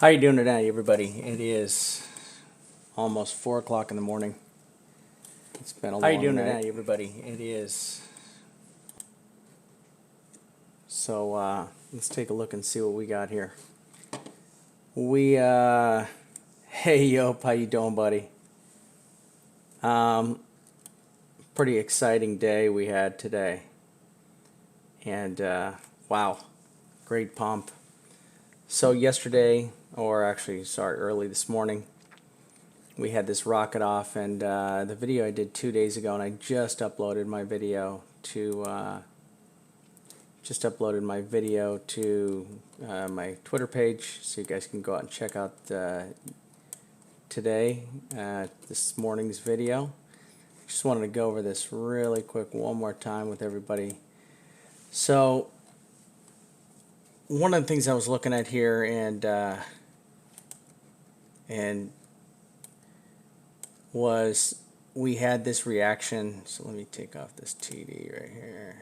How you doing today, everybody? It is almost 4 o'clock in the morning. It's been a long night. How you doing today, everybody? It is. So let's take a look and see what we got here. Hey Yop, how you doing, buddy? Pretty exciting day we had today, and wow, great pump. So yesterday, or actually, sorry, early this morning, we had this rocket off, and the video I did 2 days ago, and I just uploaded my video to my Twitter page, so you guys can go out and check out today this morning's video. Just wanted to go over this really quick one more time with everybody. So one of the things I was looking at here, and was we had this reaction. So let me take off this TD right here.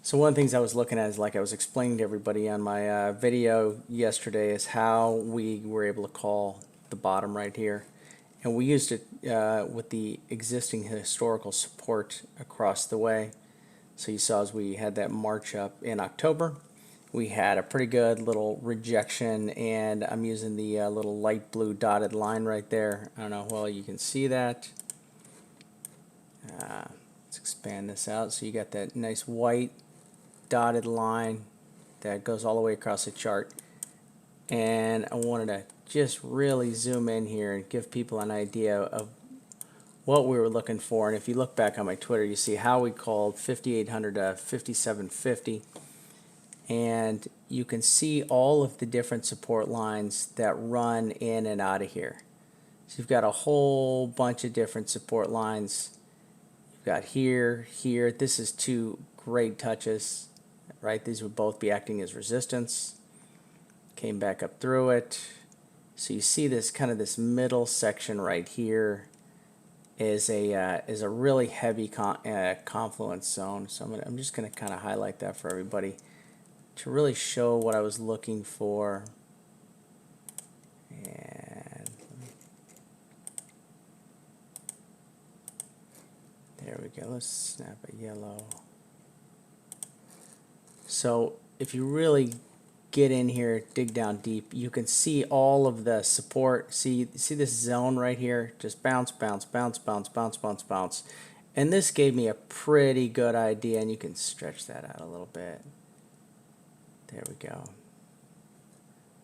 So one of the things I was looking at is, like I was explaining to everybody on my video yesterday, is how we were able to call the bottom right here. And we used it with the existing historical support across the way. So you saw as we had that march up in October, we had a pretty good little rejection, and I'm using the little light blue dotted line right there. I don't know how well you can see that. Let's expand this out so you got that nice white dotted line that goes all the way across the chart. And I wanted to just really zoom in here and give people an idea of what we were looking for. And if you look back on my Twitter, you see how we called 5800 to 5750. And you can see all of the different support lines that run in and out of here. So you've got a whole bunch of different support lines. You've got here, here. This is two great touches, right? These would both be acting as resistance. Came back up through it. So you see this kind of this middle section right here is a really heavy confluence zone. So I'm just going to kind of highlight that for everybody to really show what I was looking for. And there we go. Let's snap a yellow. So if you really get in here, dig down deep, you can see all of the support. See this zone right here? Just bounce, bounce, bounce, bounce, bounce, bounce, bounce. And this gave me a pretty good idea, and you can stretch that out a little bit. There we go.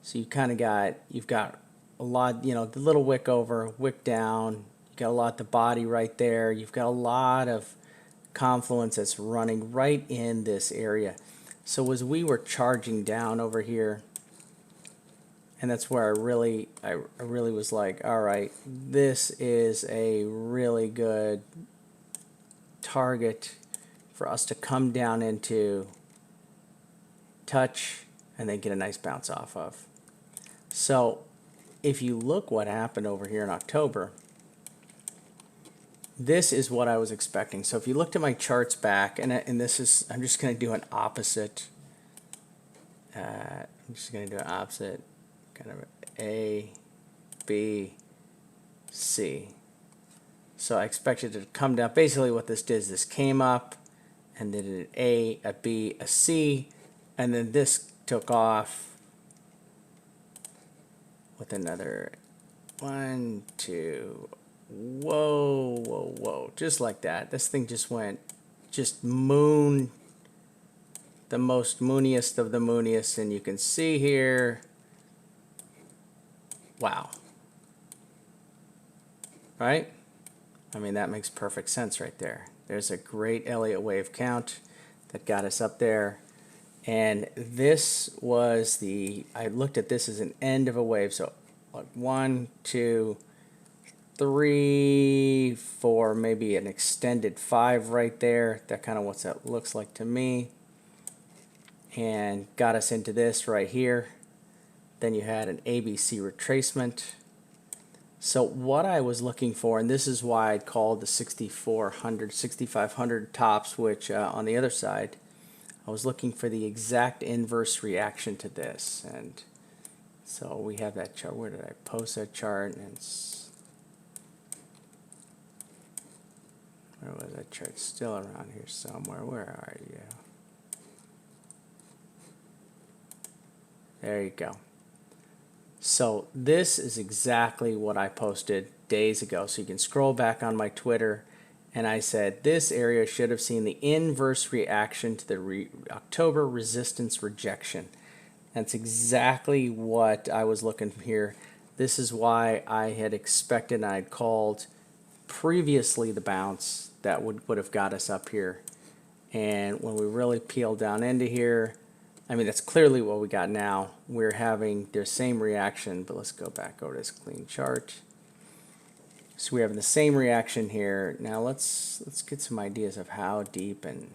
So you kind of you've got a lot, you know, the little wick over, wick down. You've got a lot, the body right there. You've got a lot of confluence that's running right in this area. So as we were charging down over here, and that's where I really was like, all right, this is a really good target for us to come down into, touch, and then get a nice bounce off of. So if you look what happened over here in October, this is what I was expecting. So if you looked at my charts back, and this is, I'm just going to do an opposite. I'm just going to do an opposite, kind of A, B, C. So I expected it to come down. Basically what this did is this came up, and then an A, a B, a C, and then this took off with another 1, 2, whoa, whoa, whoa, just like that. This thing just went, just moon, the most mooniest of the mooniest, and you can see here, wow, right? I mean, that makes perfect sense right there. There's a great Elliott wave count that got us up there. And this was I looked at this as an end of a wave. So like 1, 2, 3, 4, maybe an extended 5 right there. That kind of what that looks like to me. And got us into this right here. Then you had an ABC retracement. So what I was looking for, and this is why I called the 6400, 6500 tops, which on the other side, I was looking for the exact inverse reaction to this, and so we have that chart. Where did I post that chart? And where was that chart? Still around here somewhere. Where are you? There you go. So this is exactly what I posted days ago. So you can scroll back on my Twitter, and I said this area should have seen the inverse reaction to the October resistance rejection. That's exactly what I was looking for here. This is why I had expected and I'd called previously the bounce that would have got us up here. And when we really peel down into here, I mean, that's clearly what we got now. We're having the same reaction, but let's go back over to this clean chart. So we're having the same reaction here. Now let's get some ideas of how deep and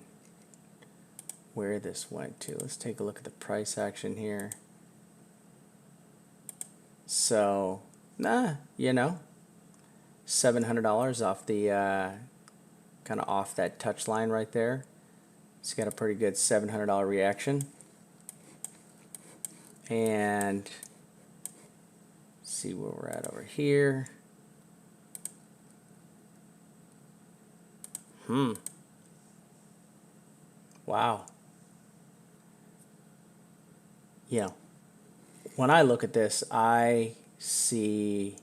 where this went to. Let's take a look at the price action here. So, you know, $700 off the kind of off that touch line right there. It's got a pretty good $700 reaction. And see where we're at over here. Wow. Yeah. When I look at this, I see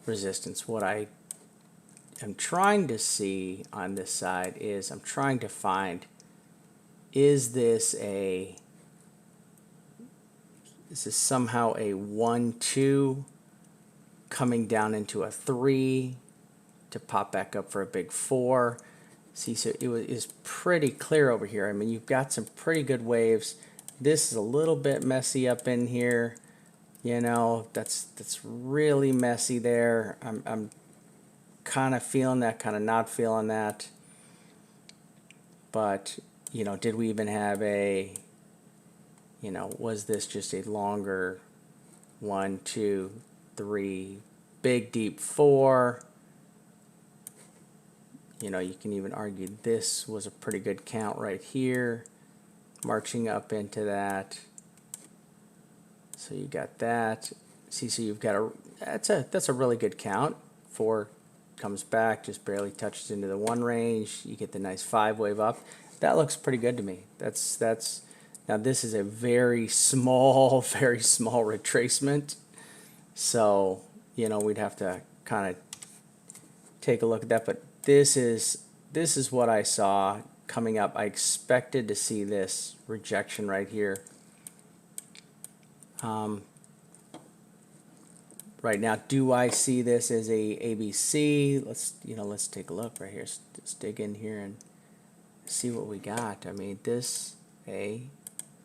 resistance. What I am trying to see on this side is I'm trying to find, is this somehow a 1-2 coming down into a 3 to pop back up for a big 4. See, so is pretty clear over here. I mean, you've got some pretty good waves. This is a little bit messy up in here. You know, that's really messy there. I'm kind of feeling that, kind of not feeling that. But, you know, did we even have you know, was this just a longer 1, 2, 3, big deep 4? You know, you can even argue this was a pretty good count right here, marching up into that. So you got that. See, so you've got that's a really good count. 4 comes back, just barely touches into the 1 range. You get the nice 5 wave up. That looks pretty good to me. That's now this is a very small retracement. So, you know, we'd have to kind of take a look at that, but this is what I saw coming up. I expected to see this rejection right here. Right now, do I see this as a ABC? Let's take a look right here. Let's dig in here and see what we got. I mean, this A,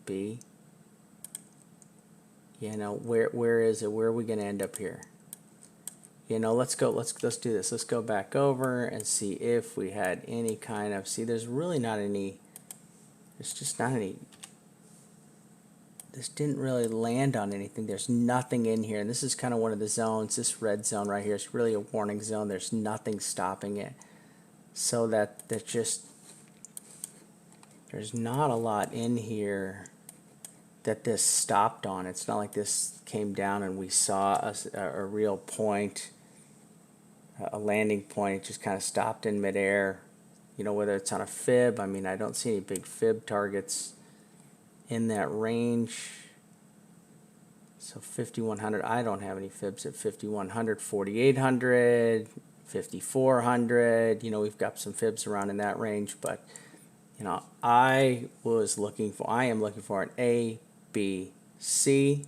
B. You know, where is it? Where are we going to end up here? You know, let's do this. Let's go back over and see if we had any kind of, see, there's really not any, there's just not any, this didn't really land on anything. There's nothing in here, and this is kind of one of the zones. This red zone right here is really a warning zone. There's nothing stopping it. So that's just, there's not a lot in here that this stopped on. It's not like this came down and we saw a real point, a landing point. It just kind of stopped in midair. You know, whether it's on a fib, I mean, I don't see any big fib targets in that range. So 5100, I don't have any fibs at 5100, 4800, 5400. You know, we've got some fibs around in that range, but you know, I am looking for an A, B, C,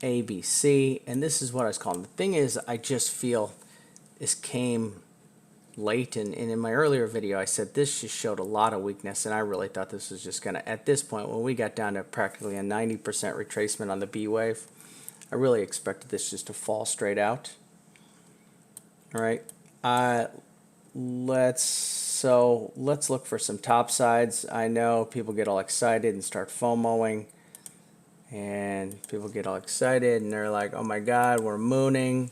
A, B, C, and this is what I was calling. The thing is, I just feel this came late, and in my earlier video I said this just showed a lot of weakness, and I really thought this was just going to, at this point when we got down to practically a 90% retracement on the B wave, I really expected this just to fall straight out. Alright, let's look for some top sides. I know people get all excited and start FOMOing, and people get all excited and they're like, oh my god, we're mooning,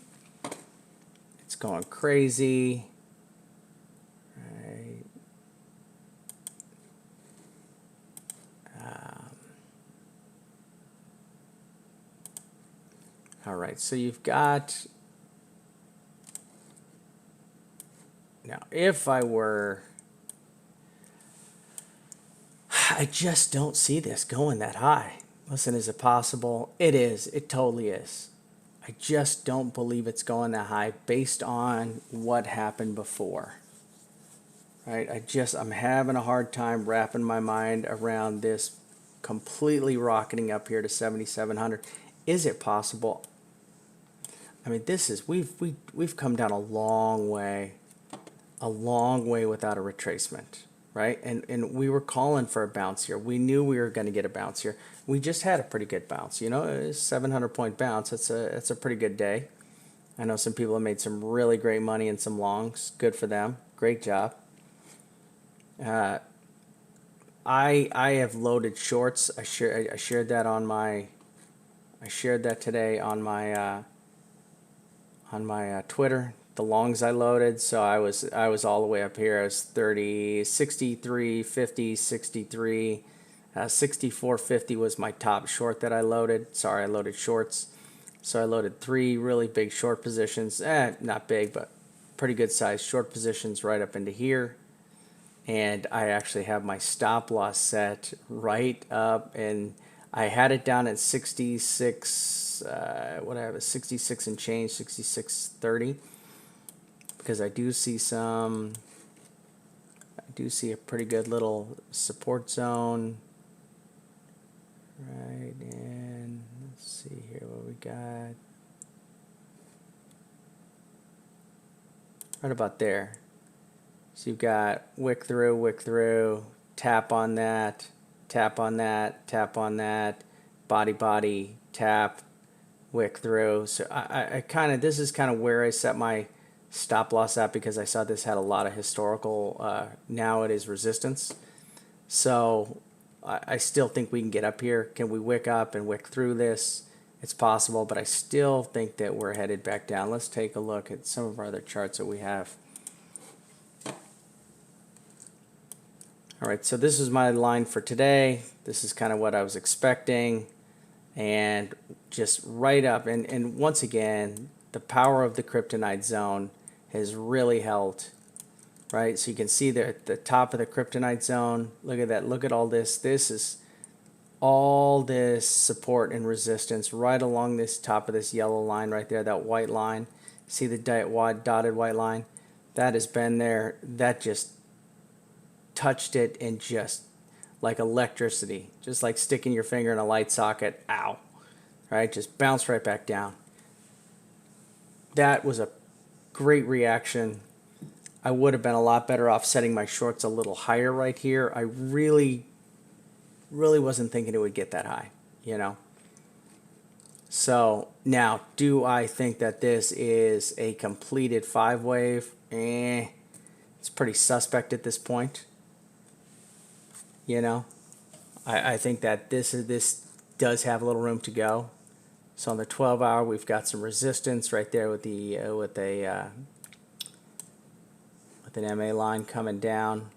it's going crazy. All right, so you've got, now if I were, I just don't see this going that high. Listen, is it possible? It is. It totally is. I just don't believe it's going that high based on what happened before. Right? I'm having a hard time wrapping my mind around this completely rocketing up here to 7,700. Is it possible? I mean, this is, we've come down a long way without a retracement, right? And we were calling for a bounce here. We knew we were going to get a bounce here. We just had a pretty good bounce. You know, a 700-point bounce. It's a pretty good day. I know some people have made some really great money in some longs. Good for them. Great job. I have loaded shorts. I shared that on my. I shared that today on my Twitter. The longs I loaded, so I was all the way up here. I was 30, 63, 50, 63, 64.50 was my top short that I loaded. Sorry, I loaded shorts. So I loaded 3 really big short positions. Not big, but pretty good size short positions right up into here. And I actually have my stop loss set right up, and I had it down at 66, what I have is 66 and change, 66.30, because I do see a pretty good little support zone right in, let's see here what we got, right about there. So you've got wick through, tap on that, tap on that, tap on that, body, tap, wick through. So I kind of, this is kind of where I set my stop loss at, because I saw this had a lot of historical, now it is resistance. So I still think we can get up here. Can we wick up and wick through this? It's possible, but I still think that we're headed back down. Let's take a look at some of our other charts that we have. All right, so this is my line for today. This is kind of what I was expecting, and just right up, and once again, the power of the kryptonite zone has really helped, right? So you can see there at the top of the kryptonite zone, look at that, look at all this. This is all this support and resistance right along this top of this yellow line right there, that white line. See the dotted white line? That has been there. That just touched it, and just like electricity, just like sticking your finger in a light socket, ow, right? Just bounced right back down. That was a great reaction. I would have been a lot better off setting my shorts a little higher right here. I really wasn't thinking it would get that high, you know? So now, do I think that this is a completed 5-wave? It's pretty suspect at this point. You know, I think that this does have a little room to go. So on the 12-hour, we've got some resistance right there with the with an MA line coming down.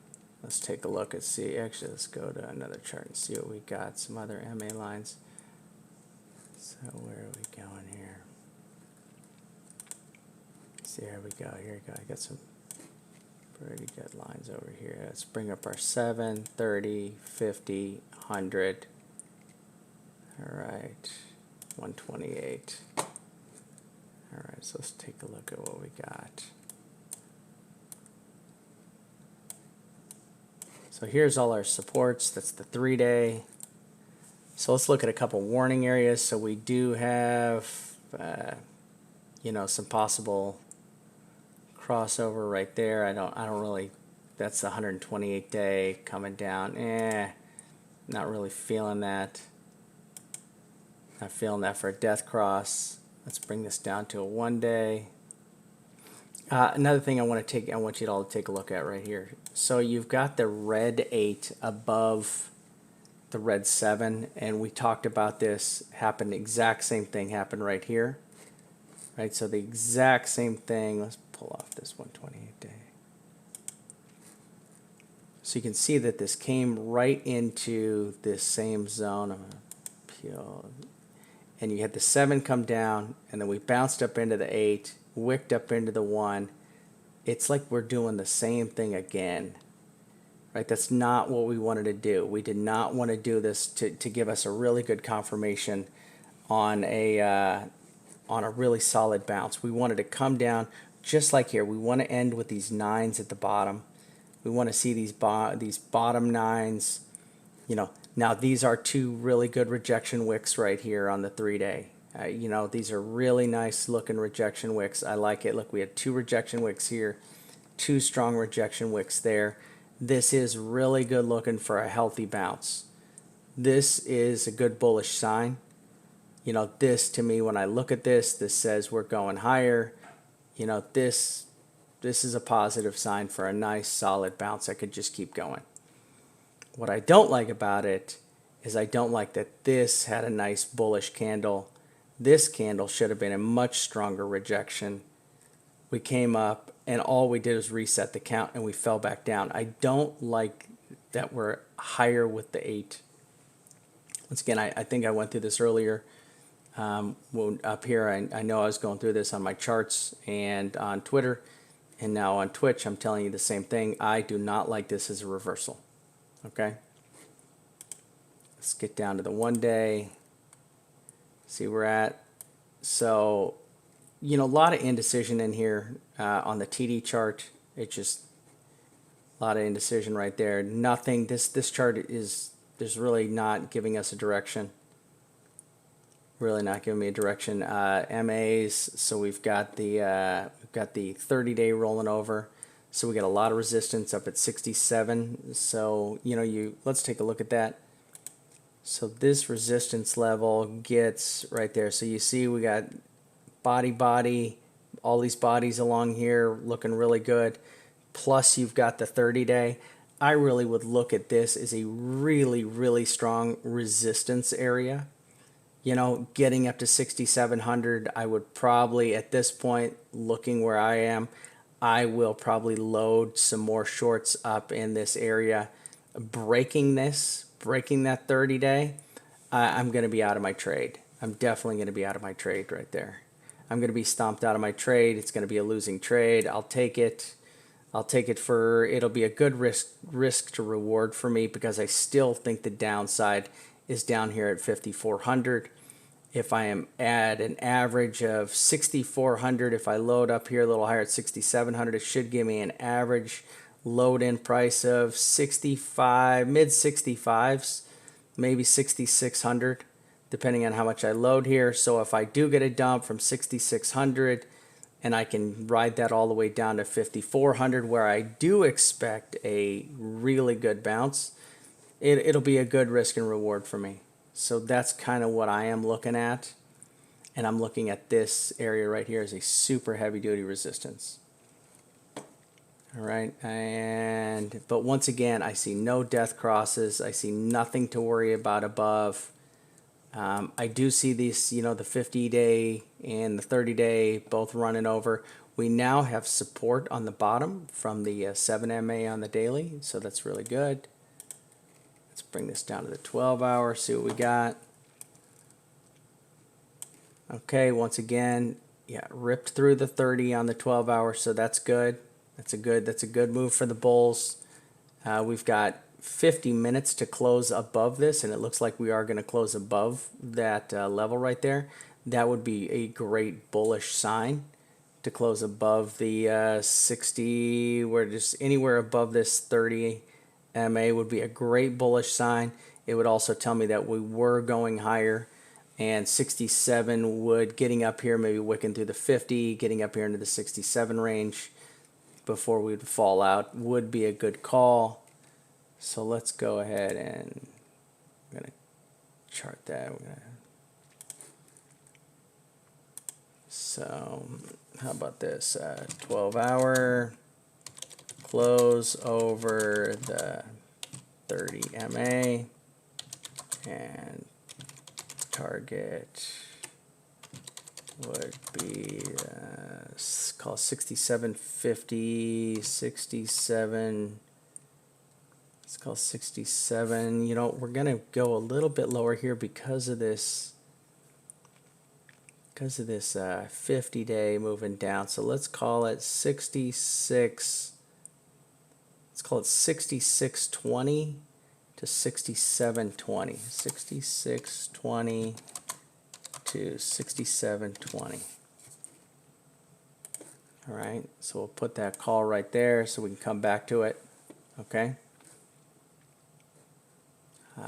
Let's take a look and see. Actually, let's go to another chart and see what we got. Some other MA lines. So where are we going here? See, here we go. Here we go. I got some pretty good lines over here. Let's bring up our 7, 30, 50, 100. All right, 128. All right, so let's take a look at what we got. So here's all our supports. That's the 3-day. So let's look at a couple warning areas. So we do have, you know, some possible crossover right there. I don't really, that's the 128-day coming down. Not really feeling that. Not feeling that for a death cross. Let's bring this down to a 1-day. Another thing I want you all to take a look at right here. So you've got the red 8 above the red 7, and we talked about this. Happened, exact same thing happened right here. Right, so the exact same thing. Let's pull off this 128-day. So you can see that this came right into this same zone. I'm gonna peel, and you had the 7 come down, and then we bounced up into the 8, wicked up into the 1. It's like we're doing the same thing again, right? That's not what we wanted to do. We did not want to do this to give us a really good confirmation on a really solid bounce. We wanted to come down just like here. We want to end with these 9s at the bottom. We want to see these bottom 9s. You know, now these are 2 really good rejection wicks right here on the 3-day. You know, these are really nice looking rejection wicks. I like it. Look, we had 2 rejection wicks here, 2 strong rejection wicks there. This is really good looking for a healthy bounce. This is a good bullish sign. You know, this to me, when I look at this, this says we're going higher. You know, this is a positive sign for a nice solid bounce that could just keep going. What I don't like about it is I don't like that this had a nice bullish candle. This candle should have been a much stronger rejection. We came up and all we did was reset the count and we fell back down. I don't like that we're higher with the 8. Once again, I think I went through this earlier. Up here, I know I was going through this on my charts and on Twitter, and now on Twitch I'm telling you the same thing. I do not like this as a reversal. Okay, let's get down to the 1-day, see where we're at. So, you know, a lot of indecision in here on the TD chart. It's just a lot of indecision right there. Nothing, this chart is really not giving us a direction. Really not giving me a direction. MAs, so we've got the 30-day rolling over. So we got a lot of resistance up at 67. So, you know, let's take a look at that. So this resistance level gets right there. So you see we got body, all these bodies along here looking really good. Plus you've got the 30-day. I really would look at this as a really, really strong resistance area. You know, getting up to 6,700, I would probably, at this point, looking where I am, I will probably load some more shorts up in this area. Breaking that 30-day, I'm going to be out of my trade. I'm definitely going to be out of my trade right there. I'm going to be stomped out of my trade. It's going to be a losing trade. I'll take it. It'll be a good risk to reward for me because I still think the downside is down here at 5,400. If I am at an average of 6,400, if I load up here a little higher at 6,700, it should give me an average load-in price of 65, mid-65s, maybe 6,600, depending on how much I load here. So if I do get a dump from 6,600 and I can ride that all the way down to 5,400, where I do expect a really good bounce, it'll be a good risk and reward for me. So that's kind of what I am looking at. And I'm looking at this area right here as a super heavy duty resistance. All right, but once again, I see no death crosses. I see nothing to worry about above. I do see these, you know, the 50-day and the 30-day both running over. We now have support on the bottom from the 7MA on the daily, so that's really good. Let's bring this down to the 12-hour, see what we got. Okay, once again, yeah, ripped through the 30 on the 12-hour, so that's good. That's a good move for the bulls. We've got 50 minutes to close above this, and it looks like we are going to close above that level right there. That would be a great bullish sign to close above the 60, where just anywhere above this 30 MA would be a great bullish sign. It would also tell me that we were going higher, and 67 would, getting up here, maybe wicking through the 50, getting up here into the 67 range before we would fall out would be a good call. So let's go ahead and I'm going to chart that. So how about this? 12-hour close over the 30 MA and target would be call 6750, 67. Let's call 67. You know, we're gonna go a little bit lower here because of this because of this 50-day moving down. So let's call it 66. Let's call it 6620 to 6720. 6620 to 6720. All right, so we'll put that call right there so we can come back to it. Okay.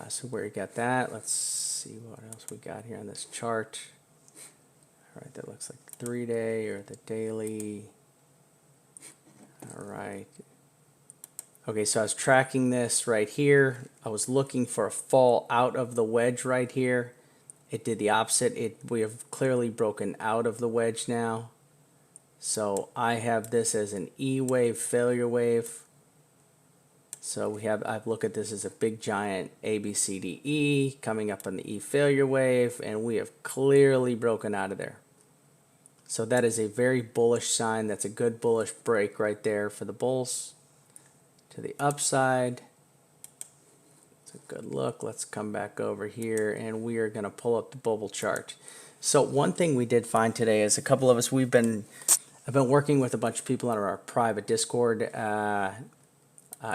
So where you got that, let's see what else we got here on this chart. All right, that looks like 3-day or the daily. All right. Okay, so I was tracking this right here. I was looking for a fall out of the wedge right here. It did the opposite. We have clearly broken out of the wedge now. So I have this as an E wave, failure wave. So I've looked at this as a big giant A, B, C, D, E coming up on the E failure wave, and we have clearly broken out of there. So that is a very bullish sign. That's a good bullish break right there for the bulls. To the upside, it's a good look. Let's come back over here, and we are going to pull up the bubble chart. So one thing we did find today is a couple of us, I've been working with a bunch of people on our private Discord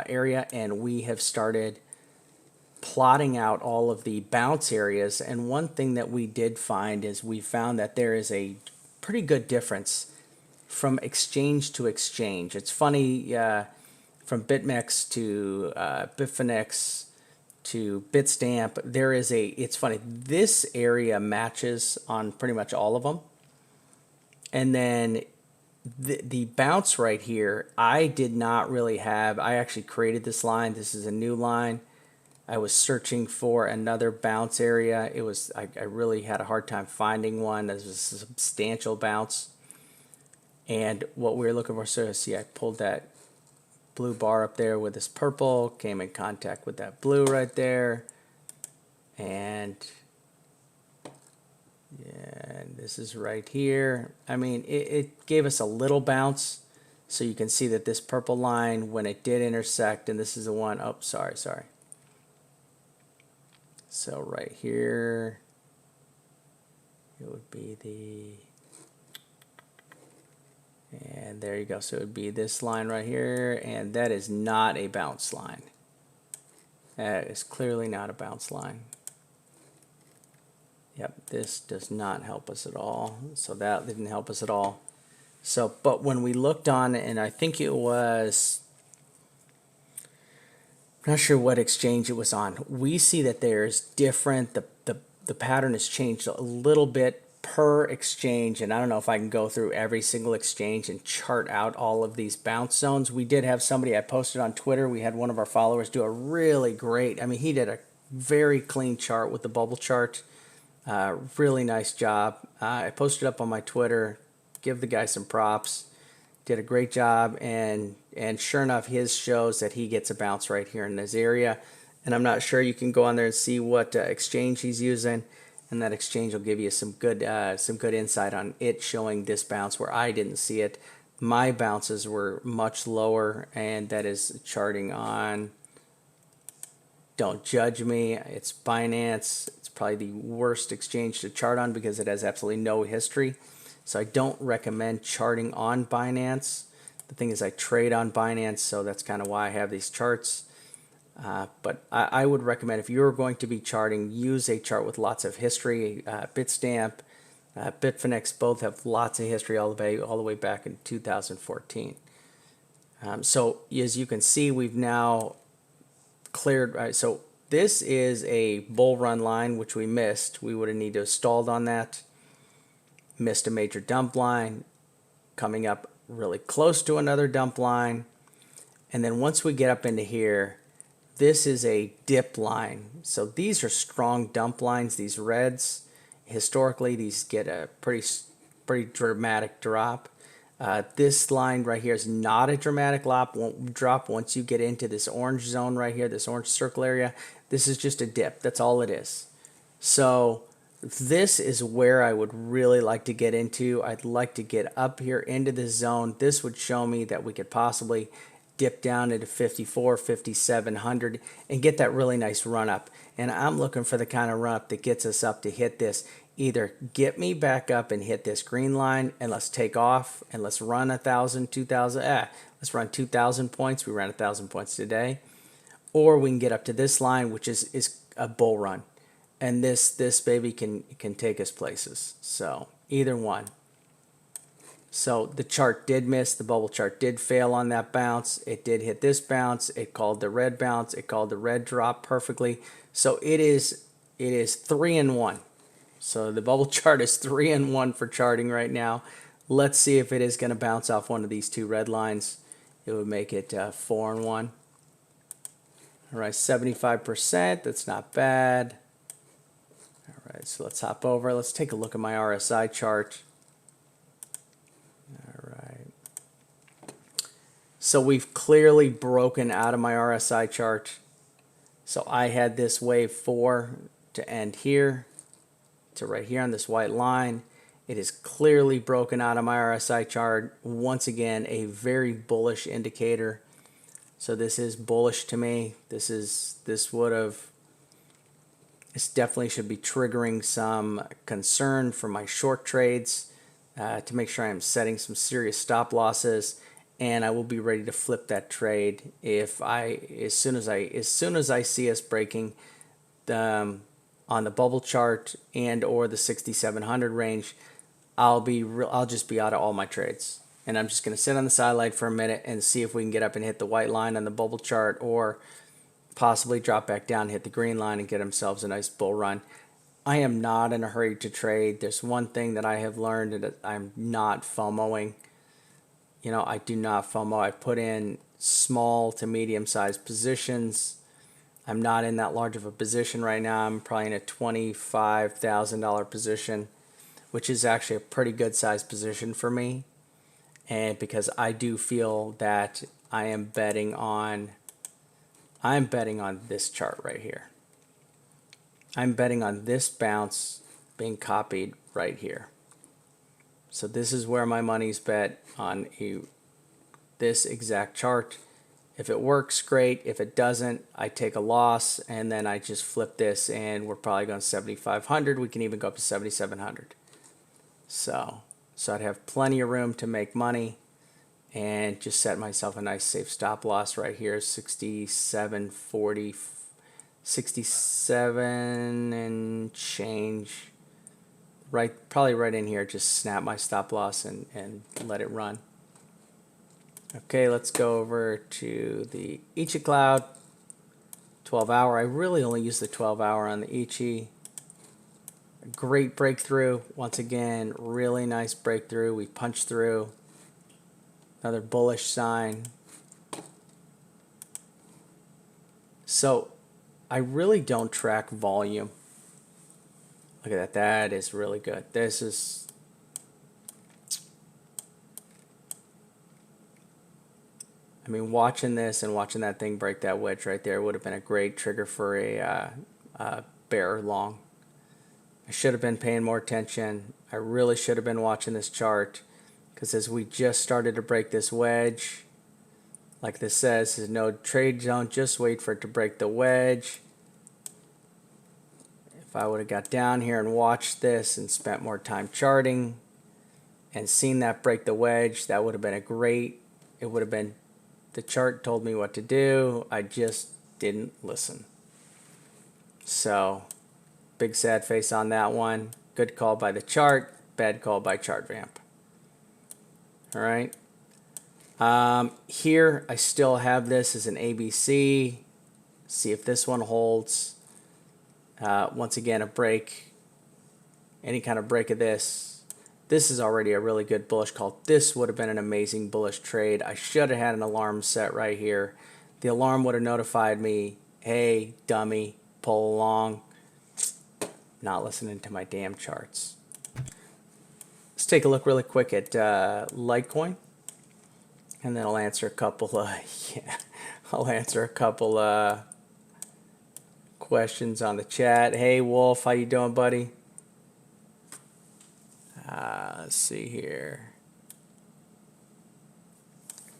area, and we have started plotting out all of the bounce areas. And one thing that we did find is we found that there is a pretty good difference from exchange to exchange. It's funny, from BitMEX to Bitfinex to Bitstamp, it's funny, this area matches on pretty much all of them. And then the bounce right here, I did not really have. I actually created this line. This is a new line. I was searching for another bounce area. I really had a hard time finding one. This was a substantial bounce. And what we were looking for, so see, I pulled that blue bar up there with this purple, came in contact with that blue right there. And yeah, this is right here. I mean, it gave us a little bounce. So you can see that this purple line, when it did intersect, and this is the one, oh, sorry. So right here, it would be and there you go. So it would be this line right here, and that is not a bounce line. That is clearly not a bounce line. Yep, this does not help us at all. So that didn't help us at all. So, but when we looked on, and I think it was, I'm not sure what exchange it was on, we see that there's different, the pattern has changed a little bit per exchange, and I don't know if I can go through every single exchange and chart out all of these bounce zones. We did have somebody, I posted on Twitter, we had one of our followers do a really great, I mean, he did a very clean chart with the bubble chart. Really nice job. I posted up on my Twitter, give the guy some props. Did a great job, and sure enough, his shows that he gets a bounce right here in this area. And I'm not sure, you can go on there and see what exchange he's using, and that exchange will give you some good insight on it showing this bounce where I didn't see it. My bounces were much lower, and that is charting on, don't judge me, it's Binance. It's probably the worst exchange to chart on because it has absolutely no history. So I don't recommend charting on Binance. The thing is, I trade on Binance, so that's kind of why I have these charts. But I would recommend, if you're going to be charting, use a chart with lots of history. Bitstamp, Bitfinex both have lots of history all the way back in 2014. So as you can see, we've now cleared. Right, so this is a bull run line, which we missed. We would have needed to have stalled on that. Missed a major dump line, coming up really close to another dump line. And then once we get up into here, this is a dip line. So these are strong dump lines, these reds. Historically, these get a pretty dramatic drop. This line right here is not a dramatic drop once you get into this orange zone right here, this orange circle area. This is just a dip. That's all it is. So this is where I would really like to get into. I'd like to get up here into this zone. This would show me that we could possibly dip down into 54, 5700 and get that really nice run up. And I'm looking for the kind of run up that gets us up to hit this either get me back up and hit this green line and let's take off and let's run 1,000, 2,000, let's run 2,000 points. We ran 1,000 points today. Or we can get up to this line, which is a bull run. And this baby can take us places. So either one. So the chart did miss. The bubble chart did fail on that bounce. It did hit this bounce. It called the red bounce. It called the red drop perfectly. So it is 3-1. So the bubble chart is 3-1 for charting right now. Let's see if it is going to bounce off one of these two red lines. It would make it 4-1. All right, 75%. That's not bad. All right, so let's hop over. Let's take a look at my RSI chart. All right. So we've clearly broken out of my RSI chart. So I had this wave 4 to end here to right here on this white line. It is clearly broken out of my RSI chart. Once again, a very bullish indicator. So this is bullish to me. This definitely should be triggering some concern for my short trades to make sure I'm setting some serious stop losses, and I will be ready to flip that trade as soon as I see us breaking on the bubble chart and or the 6,700 range. I'll just be out of all my trades. And I'm just going to sit on the sideline for a minute and see if we can get up and hit the white line on the bubble chart, or possibly drop back down, hit the green line, and get themselves a nice bull run. I am not in a hurry to trade. There's one thing that I have learned, that I'm not FOMOing. I do not FOMO. I put in small to medium-sized positions. I'm not in that large of a position right now. I'm probably in a $25,000 position, which is actually a pretty good sized position for me. And because I do feel that I'm betting on this chart right here. I'm betting on this bounce being copied right here. So this is where my money's bet, on this exact chart. If it works, great. If it doesn't, I take a loss and then I just flip this, and we're probably going 7,500. We can even go up to 7,700. So I'd have plenty of room to make money and just set myself a nice safe stop loss right here, 67.40, 67 and change. Probably right in here, just snap my stop loss and let it run. Okay, let's go over to the Ichi Cloud, 12 hour. I really only use the 12 hour on the Ichi. Great breakthrough. Once again, really nice breakthrough. We punched through. Another bullish sign. So I really don't track volume. Look at that. That is really good. This is... I mean, watching this and watching that thing break that wedge right there would have been a great trigger for a bear long. I should have been paying more attention. I really should have been watching this chart, because as we just started to break this wedge, like this says, is no trade zone, just wait for it to break the wedge. If I would have got down here and watched this and spent more time charting and seen that break the wedge, that would have been it would have been, the chart told me what to do. I just didn't listen. So big sad face on that one. Good call by the chart, bad call by ChartVamp. All right. Here I still have this as an ABC. See if this one holds. Once again, a break, any kind of break of this. This is already a really good bullish call. This would have been an amazing bullish trade. I should have had an alarm set right here. The alarm would have notified me, hey, dummy, pull along. Not listening to my damn charts. Let's take a look really quick at Litecoin, and then I'll answer a couple questions on the chat. Hey Wolf, how you doing, buddy? Let's see here.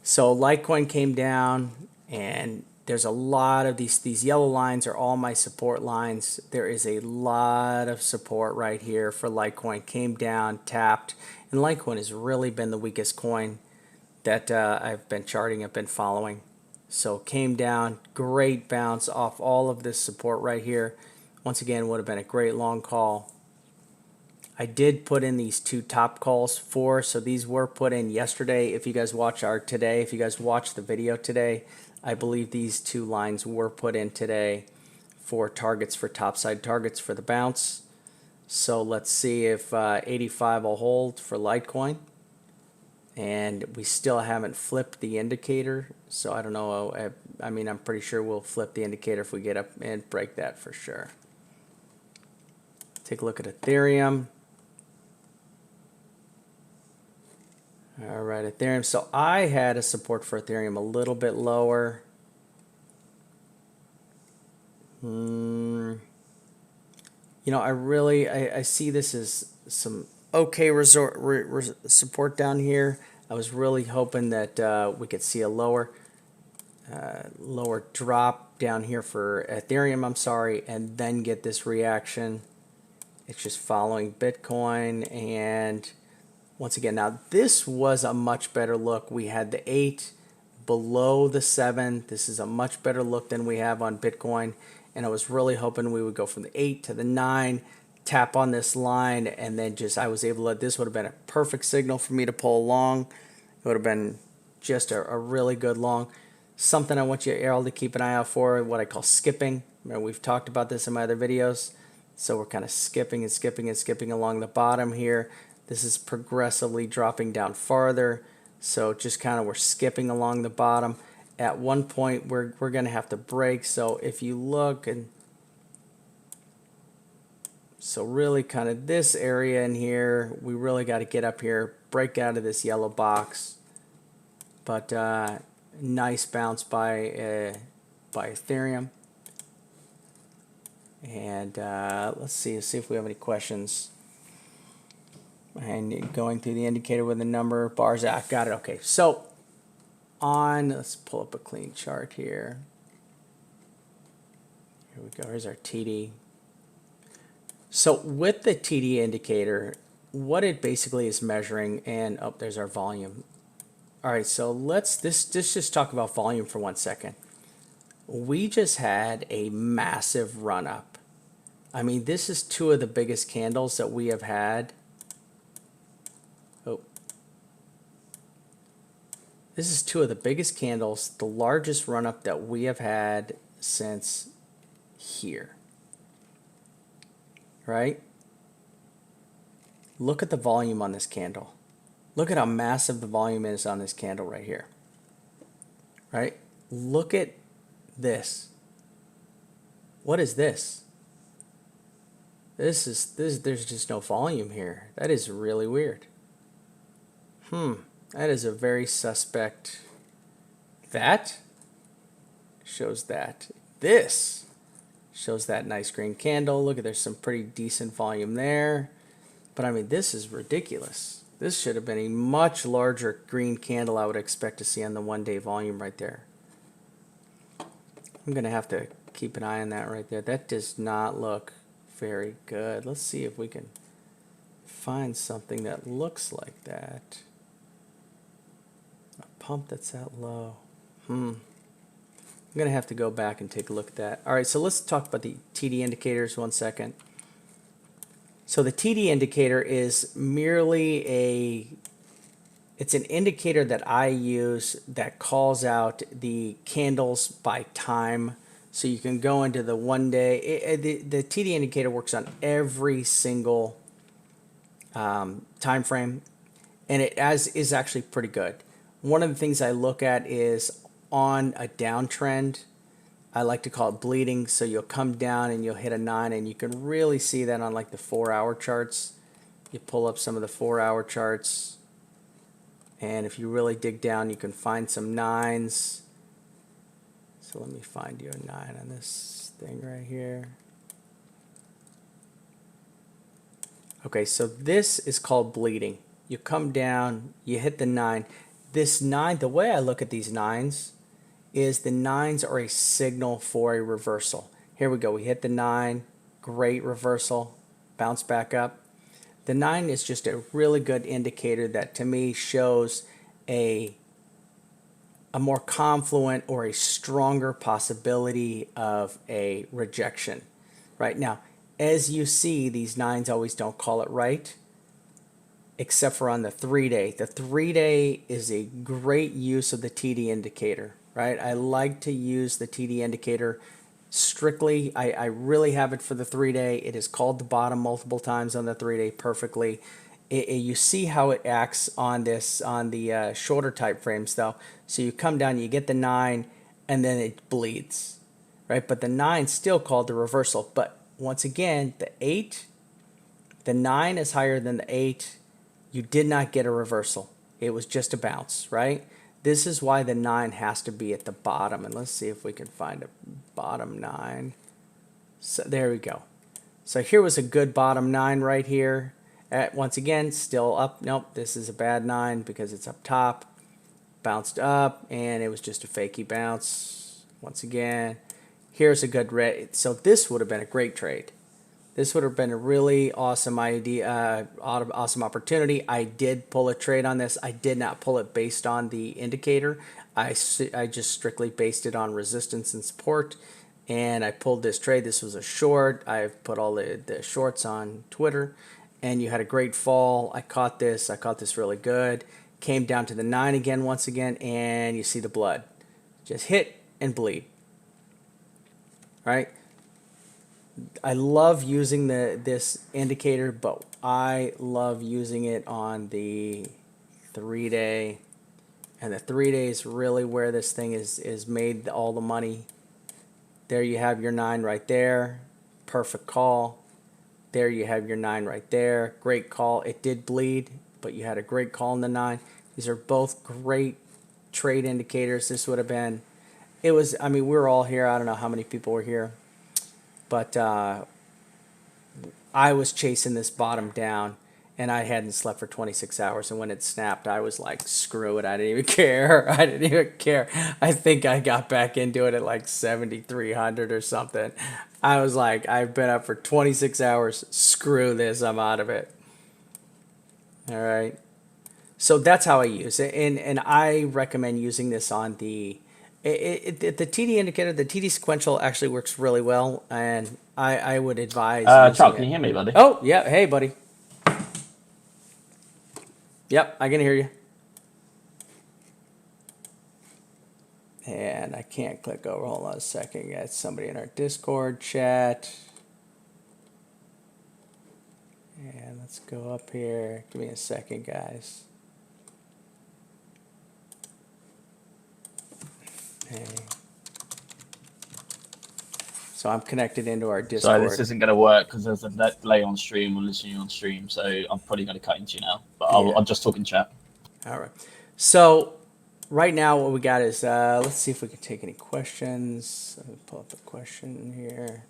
So Litecoin came down, and there's a lot of these yellow lines are all my support lines. There is a lot of support right here for Litecoin. Came down, tapped, and Litecoin has really been the weakest coin that I've been charting, I've been following. So came down, great bounce off all of this support right here. Once again, would have been a great long call. I did put in these two top calls so these were put in yesterday. If you guys watch if you guys watch the video today, I believe these two lines were put in today for targets, for topside targets for the bounce. So let's see if 85 will hold for Litecoin. And we still haven't flipped the indicator, so I don't know. I mean, I'm pretty sure we'll flip the indicator if we get up and break that for sure. Take a look at Ethereum. All right, Ethereum. So I had a support for Ethereum a little bit lower. You know, I see this as some okay support down here. I was really hoping that we could see a lower drop down here for Ethereum, I'm sorry, and then get this reaction. It's just following Bitcoin, and once again, now this was a much better look. We had the 8 below the 7. This is a much better look than we have on Bitcoin, and I was really hoping we would go from the 8 to the 9, tap on this line, and then I was able to, this would have been a perfect signal for me to pull long. It would have been just a really good long. Something I want you all to keep an eye out for, what I call skipping. Remember, we've talked about this in my other videos. So we're kind of skipping and skipping and skipping along the bottom here. This is progressively dropping down farther. So just kind of we're skipping along the bottom. At one point we're going to have to break. So if you look, and so really kind of this area in here, we really got to get up here, break out of this yellow box. But nice bounce by Ethereum. And let's see if we have any questions. And going through the indicator with the number, bars out, got it. Okay, so let's pull up a clean chart here. Here we go. Here's our TD. So with the TD indicator, what it basically is measuring, and oh, there's our volume. All right, so let's just talk about volume for 1 second. We just had a massive run up. I mean, this is two of the biggest candles that we have had. Oh. This is two of the biggest candles, the largest run up that we have had since here. Right? Look at the volume on this candle. Look at how massive the volume is on this candle right here. Right? Look at this. What is this? There's just no volume here. That is really weird. That is a very suspect. That shows that. This shows that nice green candle. Look at, there's some pretty decent volume there. But I mean, this is ridiculous. This should have been a much larger green candle I would expect to see on the 1 day volume right there. I'm going to have to keep an eye on that right there. That does not look very good. Let's see if we can find something that looks like that. A pump that's that low. I'm going to have to go back and take a look at that. All right, so let's talk about the TD indicators 1 second. So the TD indicator is merely it's an indicator that I use that calls out the candles by time. So you can go into the 1 day. The TD indicator works on every single time frame, and it is actually pretty good. One of the things I look at is on a downtrend. I like to call it bleeding. So you'll come down and you'll hit a 9, and you can really see that on like the 4-hour charts. You pull up some of the 4-hour charts, and if you really dig down, you can find some 9s. So let me find you a 9 on this thing right here. Okay, so this is called bleeding. You come down, you hit the 9. This 9, the way I look at these 9s is the nines are a signal for a reversal. Here we go. We hit the 9. Great reversal. Bounce back up. The 9 is just a really good indicator that to me shows a more confluent or a stronger possibility of a rejection. Right now, as you see, these 9s always don't call it right, except for on the 3-day. The 3-day is a great use of the TD indicator, right? I like to use the TD indicator strictly. I really have it for the 3-day. It is called the bottom multiple times on the 3-day perfectly. You see how it acts on this on the shorter type frames though. So you come down, you get the 9, and then it bleeds, right? But the 9 still called the reversal. But once again, the 8, the 9 is higher than the 8. You did not get a reversal. It was just a bounce, right? This is why the 9 has to be at the bottom. And let's see if we can find a bottom 9. So there we go. So here was a good bottom 9 right here. Once again, still up. Nope, this is a bad 9 because it's up top. Bounced up, and it was just a fakey bounce. Once again, here's a good red. So this would have been a great trade. This would have been a really awesome idea, awesome opportunity. I did pull a trade on this. I did not pull it based on the indicator. I just strictly based it on resistance and support, and I pulled this trade. This was a short. I've put all the shorts on Twitter, and you had a great fall. I caught this. I caught this really good. Came down to the 9 again once again, and you see the blood. Just hit and bleed. Right? I love using this indicator, but I love using it on the 3-day. And the 3-day is really where this thing is made all the money. There you have your 9 right there. Perfect call. There you have your 9 right there. Great call. It did bleed, but you had a great call in the 9. These are both great trade indicators. This would have been, it was, I mean, we were all here. I don't know how many people were here, but I was chasing this bottom down, and I hadn't slept for 26 hours. And when it snapped, I was like, screw it. I didn't even care. I didn't even care. I think I got back into it at like 7,300 or something. I was like, I've been up for 26 hours. Screw this. I'm out of it. All right. So that's how I use it. And I recommend using this on the TD indicator. The TD sequential actually works really well, and I would advise Chuck, using can you it. hear me, buddy? Oh, yeah. Hey, buddy. Yep, I can hear you. And I can't click over. Hold on a second. Got somebody in our Discord chat. And let's go up here. Give me a second, guys. Hey. So I'm connected into our Discord. Sorry, this isn't going to work because there's a delay on stream. I'm listening on stream, so I'm probably going to cut into you now. But I'll just talk in chat. All right. So right now what we got is, let's see if we can take any questions. Let me pull up a question here.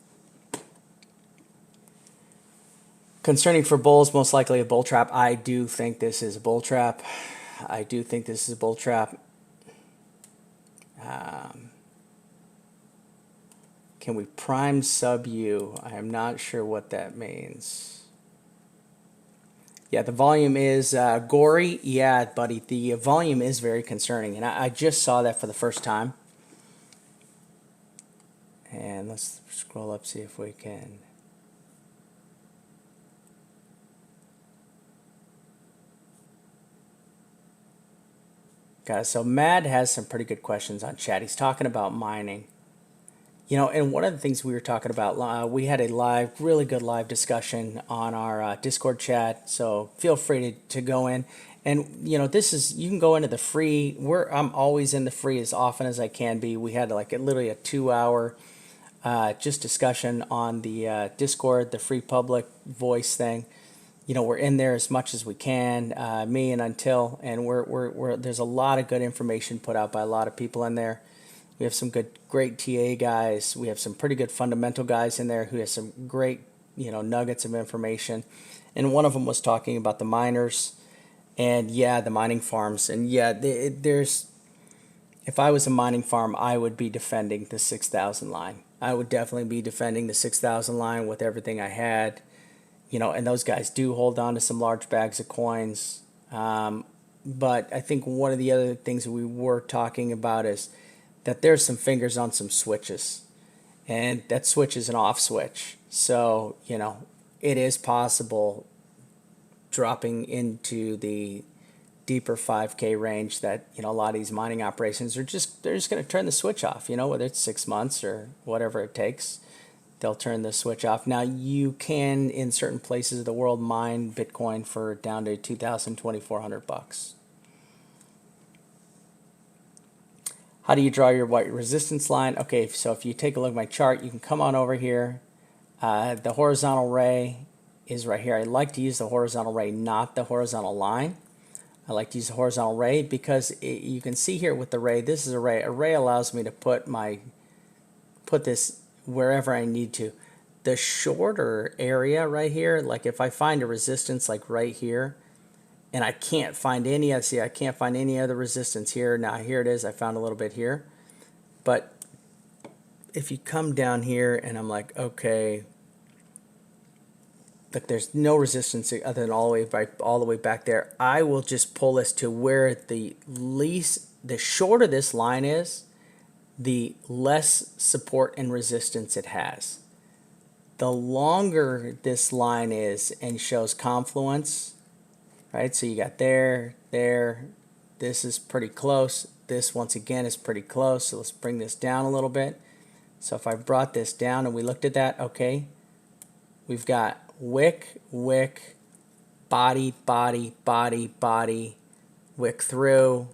Concerning for bulls, most likely a bull trap. I do think this is a bull trap. I do think this is a bull trap. Can we prime sub you? I am not sure what that means. Yeah, the volume is gory. Yeah, buddy, the volume is very concerning, and I just saw that for the first time. And let's scroll up, see if we can. Guys, so Mad has some pretty good questions on chat. He's talking about mining. You know, and one of the things we were talking about, we had a really good live discussion on our Discord chat. So feel free to go in, and you know, you can go into the free. I'm always in the free as often as I can be. We had like literally a 2-hour just discussion on the Discord, the free public voice thing. You know, we're in there as much as we can, me and Until, and there's a lot of good information put out by a lot of people in there. We have some great TA guys. We have some pretty good fundamental guys in there who have some great, nuggets of information. And one of them was talking about the miners and the mining farms. And there's if I was a mining farm, I would be defending the 6,000 line. I would definitely be defending the 6,000 line with everything I had. And those guys do hold on to some large bags of coins. But I think one of the other things we were talking about is that there's some fingers on some switches, and that switch is an off switch. So, it is possible dropping into the deeper 5K range that, a lot of these mining operations they're just going to turn the switch off, whether it's 6 months or whatever it takes. They'll turn the switch off. Now, you can, in certain places of the world, mine Bitcoin for down to $2,000-$2,400. How do you draw your white resistance line? Okay, so if you take a look at my chart, you can come on over here. The horizontal ray is right here. I like to use the horizontal ray, not the horizontal line. I like to use the horizontal ray because you can see here with the ray, this is a ray. A ray allows me to put this wherever I need to. The shorter area right here, like if I find a resistance like right here, and I can't find any, I can't find any other resistance here. Now here it is, I found a little bit here. But if you come down here and I'm like, okay, look, there's no resistance other than all the way back there. I will just pull this to where the shorter this line is, the less support and resistance it has. The longer this line is and shows confluence, right? So you got there, this is pretty close. This once again is pretty close. So let's bring this down a little bit. So if I brought this down and we looked at that, okay, we've got wick, body, wick through,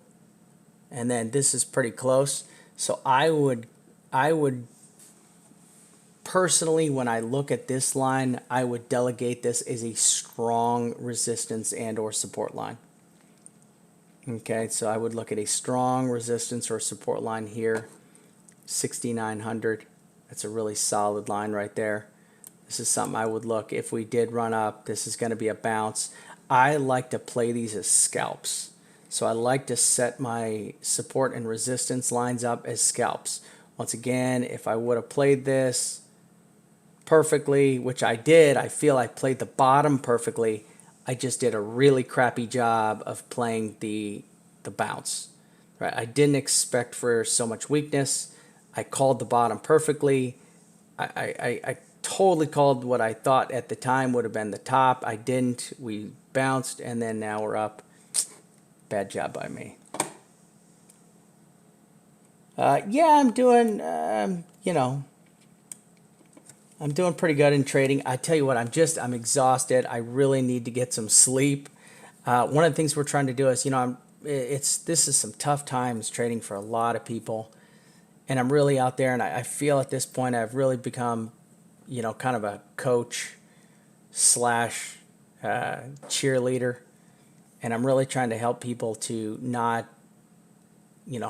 and then this is pretty close. So I would personally, when I look at this line, I would delegate this as a strong resistance and or support line. Okay, so I would look at a strong resistance or support line here, 6,900. That's a really solid line right there. This is something I would look. If we did run up, this is going to be a bounce. I like to play these as scalps. So I like to set my support and resistance lines up as scalps. Once again, if I would have played this perfectly, which I did, I feel I played the bottom perfectly. I just did a really crappy job of playing the bounce. Right? I didn't expect for so much weakness. I called the bottom perfectly. I totally called what I thought at the time would have been the top. I didn't. We bounced, and then now we're up. Bad job by me. Yeah, I'm doing, I'm doing pretty good in trading. I tell you what, I'm exhausted. I really need to get some sleep. One of the things we're trying to do is, this is some tough times trading for a lot of people, and I'm really out there, and I feel at this point I've really become, kind of a coach slash cheerleader, and I'm really trying to help people to not,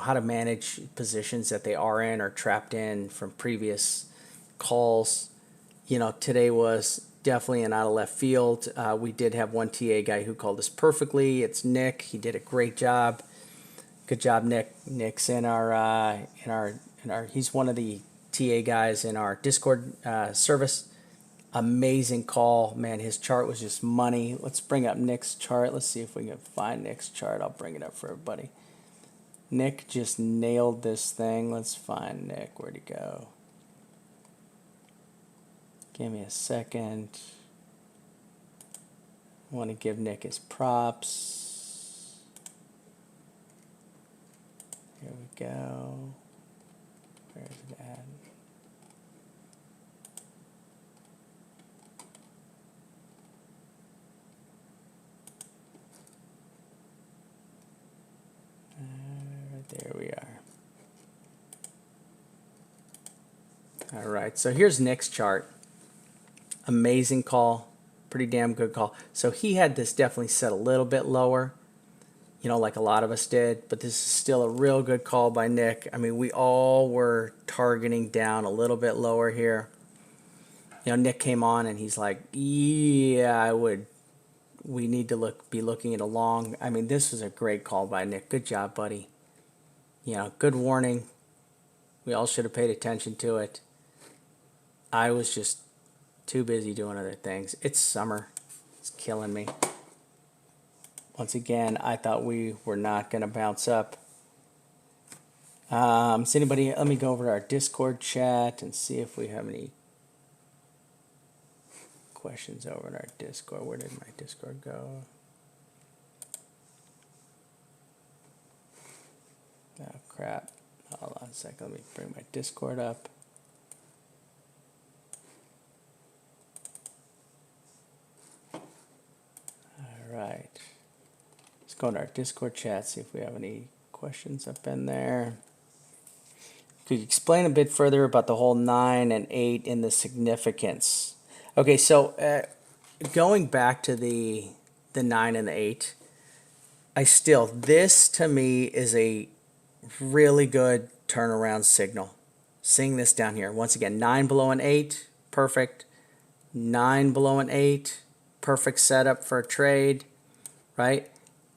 how to manage positions that they are in or trapped in from previous calls. Today was definitely an out of left field. We did have one TA guy who called us perfectly. It's Nick. He did a great job. Good job, Nick. Nick's in our he's one of the TA guys in our Discord service. Amazing call, man. His chart was just money. Let's bring up Nick's chart. Let's see if we can find Nick's chart. I'll bring it up for everybody. Nick just nailed this thing. Let's find Nick. Where'd he go? Give me a second. I want to give Nick his props. Here we go. Where's it at? There we are. All right, so here's Nick's chart. Amazing call, pretty damn good call. So he had this definitely set a little bit lower, like a lot of us did, but this is still a real good call by Nick. I mean, we all were targeting down a little bit lower here. Nick came on and he's like, yeah, we need to be looking at a long. I mean, this was a great call by Nick. Good job, buddy. good warning. We all should have paid attention to it. I was just too busy doing other things. It's summer. It's killing me. Once again, I thought we were not going to bounce up. Let me go over to our Discord chat and see if we have any questions over in our Discord. Where did my Discord go? Oh, crap. Hold on a second. Let me bring my Discord up. All right. Let's go into our Discord chat, see if we have any questions up in there. Could you explain a bit further about the whole 9 and 8 and the significance? Okay, so going back to the 9 and the 8, this to me is a really good turnaround signal. Seeing this down here. Once again, 9 below an 8, perfect. 9 below an 8, perfect setup for a trade, right?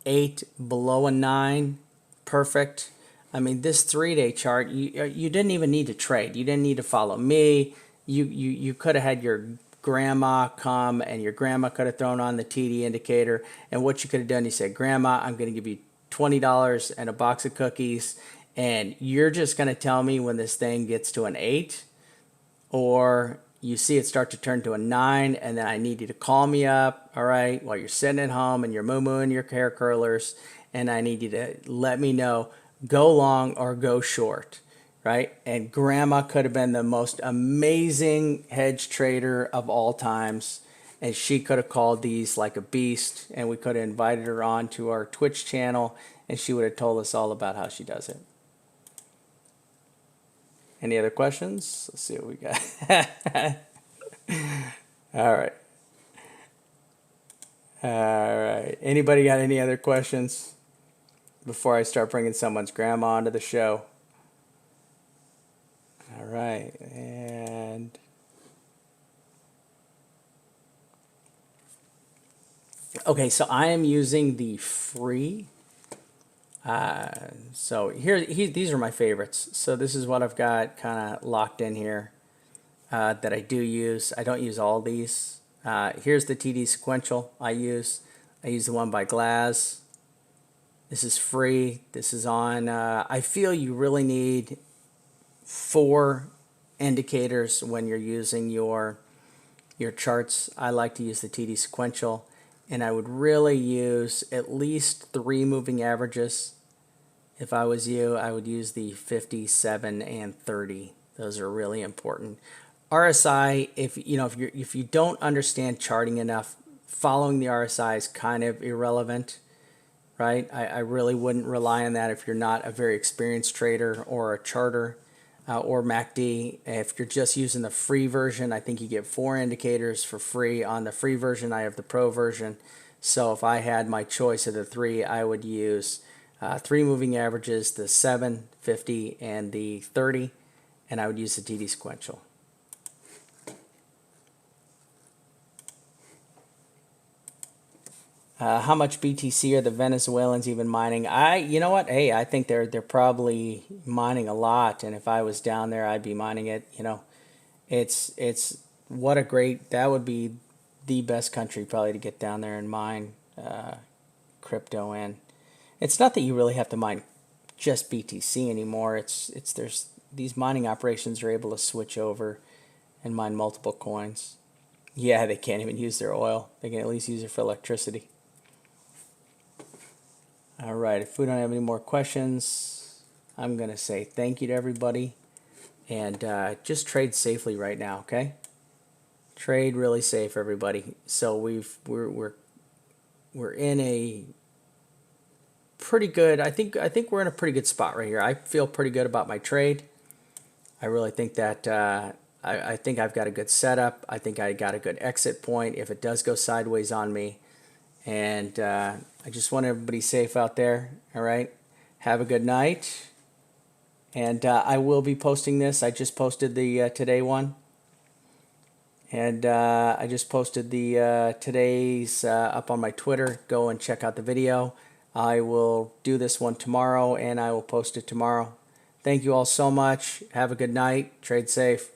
8 below a 9, perfect. I mean, this 3-day chart, you didn't even need to trade. You didn't need to follow me. You could have had your grandma come, and your grandma could have thrown on the TD indicator. And what you could have done, you said, Grandma, I'm going to give you $20 and a box of cookies, and you're just going to tell me when this thing gets to an 8, or you see it start to turn to a 9, and then I need you to call me up, all right, while you're sitting at home and you're moo-mooing your hair curlers, and I need you to let me know, go long or go short, right? And Grandma could have been the most amazing hedge trader of all times, and she could have called these like a beast, and we could have invited her on to our Twitch channel, and she would have told us all about how she does it. Any other questions? Let's see what we got. All right. All right. Anybody got any other questions before I start bringing someone's grandma onto the show? All right. And okay, so I am using the free. So these are my favorites. So this is what I've got kind of locked in here that I do use. I don't use all these. Here's the TD sequential I use. I use the one by Glaz. This is free. This is on. I feel you really need 4 indicators when you're using your charts. I like to use the TD sequential, and I would really use at least 3 moving averages. If I was you, I would use the 57 and 30. Those are really important. RSI, if you don't understand charting enough, following the RSI is kind of irrelevant, right? I really wouldn't rely on that if you're not a very experienced trader or a charter or MACD. If you're just using the free version, I think you get 4 indicators for free. On the free version, I have the pro version. So if I had my choice of the 3, I would use 3 moving averages, the 7, 50, and the 30, and I would use the TD sequential. How much BTC are the Venezuelans even mining? You know what? Hey, I think they're probably mining a lot, and if I was down there, I'd be mining it. It's what a great, that would be the best country probably to get down there and mine crypto in. It's not that you really have to mine just BTC anymore. There's these mining operations are able to switch over and mine multiple coins. Yeah, they can't even use their oil. They can at least use it for electricity. All right, if we don't have any more questions, I'm going to say thank you to everybody, and just trade safely right now, okay? Trade really safe, everybody. So we're in a pretty good. I think we're in a pretty good spot right here. I feel pretty good about my trade. I really think that I think I've got a good setup. I think I got a good exit point if it does go sideways on me. And I just want everybody safe out there. All right. Have a good night. And I will be posting this. I just posted the today one. And I just posted the today's up on my Twitter. Go and check out the video. I will do this one tomorrow and I will post it tomorrow. Thank you all so much. Have a good night. Trade safe.